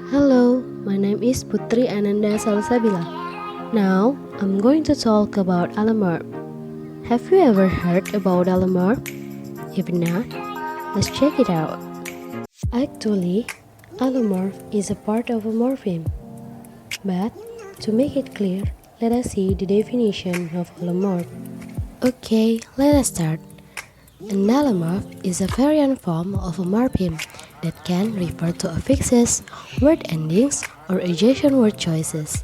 Hello, my name is Putri Ananda Salsabilla. Now, I'm going to talk about Allomorph. Have you ever heard about Allomorph? If not, let's check it out. Actually, Allomorph is a part of a morpheme. But, to make it clear, let us see the definition of Allomorph. Okay, let us start. An allomorph is a variant form of a morpheme that can refer to affixes, word endings, or adjacent word choices,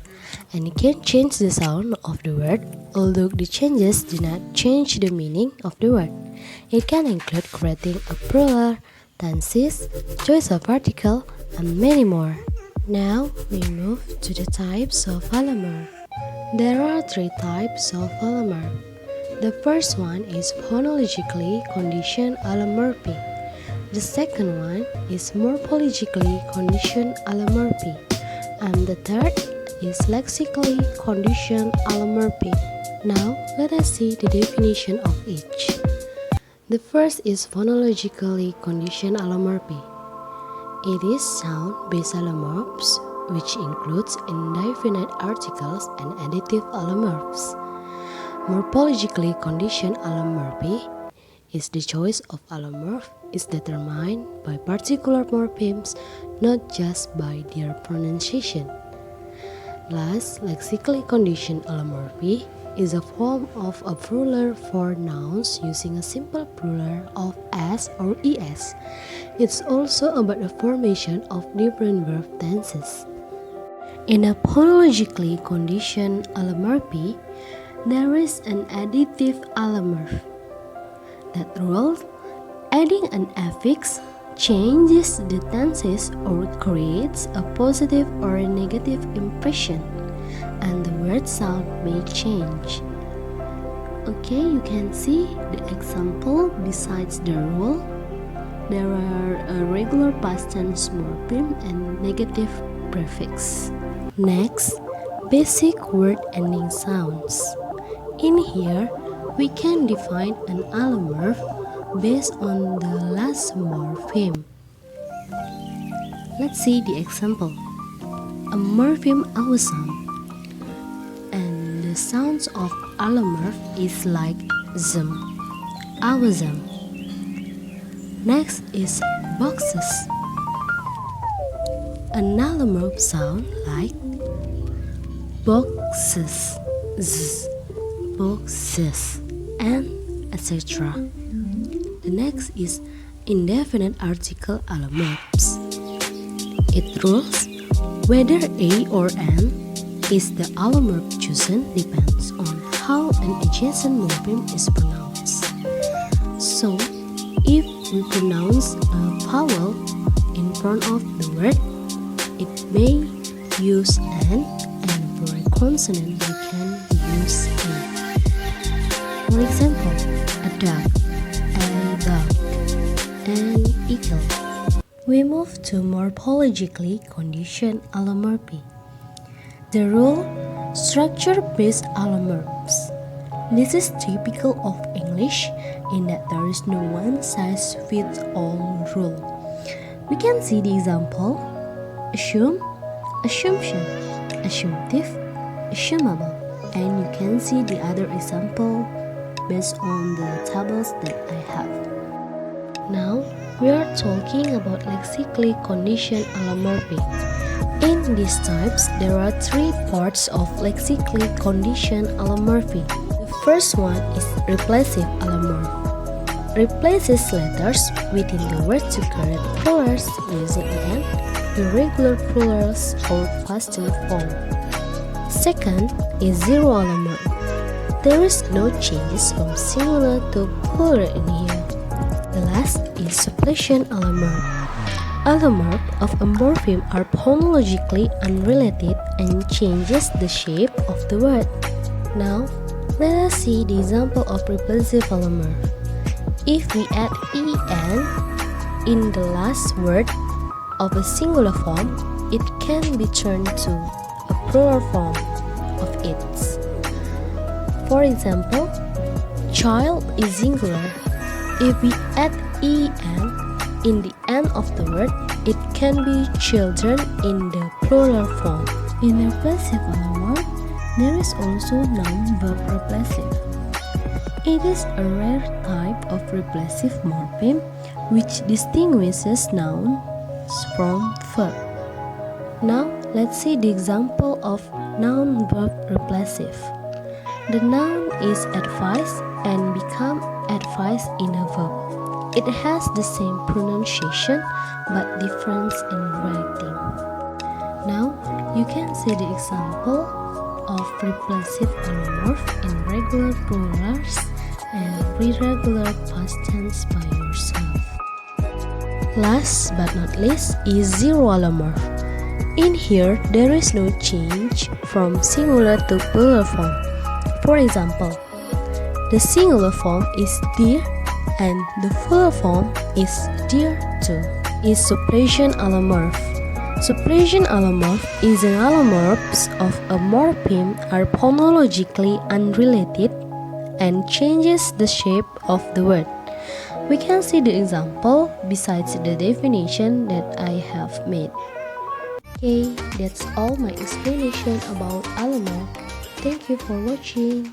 and it can change the sound of the word, although the changes do not change the meaning of the word. It can include creating a plural, tenses, choice of article, and many more. Now we move to the types of allomorph. There are three types of allomorph. The first one is phonologically conditioned allomorphy. The second one is morphologically conditioned allomorphy. And the third is lexically conditioned allomorphy. Now, let us see the definition of each. The first is phonologically conditioned allomorphy. It is sound-based allomorphs, which includes indefinite articles and additive allomorphs. Morphologically conditioned allomorphy is the choice of allomorph is determined by particular morphemes, not just by their pronunciation. Last, lexically conditioned allomorphy is a form of a plural for nouns using a simple plural of s or es. It's also about the formation of different verb tenses. In a phonologically conditioned allomorphy, there is an additive allomorph. That rule, adding an affix changes the tenses or creates a positive or a negative impression, and the word sound may change. Okay, you can see the example besides the rule. There are a regular past tense morpheme and negative prefix. Next, basic word ending sounds. In here, we can define an allomorph based on the last morpheme. Let's see the example. A morpheme awesome, and the sounds of allomorph is like zum, awesome. Next is boxes. An allomorph sound like boxes, z, boxes, and etc. The next is indefinite article allomorphs. It rules whether a or an is the allomorph chosen depends on how an adjacent morpheme is pronounced. So, if we pronounce a vowel in front of the word, it may use an, and for a consonant we can use a. For example, a dog, an eagle. We move to morphologically conditioned allomorphy. The rule, structure-based allomorphs. This is typical of English in that there is no one-size-fits-all rule. We can see the example: assume, assumption, assumptive, assumable, and you can see the other example based on the tables that I have. Now, we are talking about lexically conditioned allomorphy. In these types, there are three parts of lexically conditioned allomorphy. The first one is replacive allomorph. Replaces letters within the word to create plurals using an, irregular plurals, or past tense form. Second is zero allomorph. There is no changes from singular to plural in here. The last is suppletion allomorph. Allomorph of a morpheme are phonologically unrelated and changes the shape of the word. Now, let us see the example of replacive allomorph. If we add en in the last word of a singular form, it can be turned to a plural form of its. For example, child is singular. If we add en in the end of the word, it can be children in the plural form. In replacive allomorph, there is also noun-verb replacive. It is a rare type of replacive morpheme which distinguishes nouns from verb. Now, let's see the example of noun-verb replacive. The noun is advised and become advised in a verb. It has the same pronunciation but difference in writing. Now, you can see the example of replacive allomorph in regular plurals and irregular past tense by yourself. Last but not least is zero allomorph. In here, there is no change from singular to plural form. For example, the singular form is dear and the plural form is dear too. Is suppression allomorph. Suppression allomorph is an allomorph of a morpheme are phonologically unrelated and changes the shape of the word. We can see the example besides the definition that I have made. Okay, that's all my explanation about allomorph. Thank you for watching.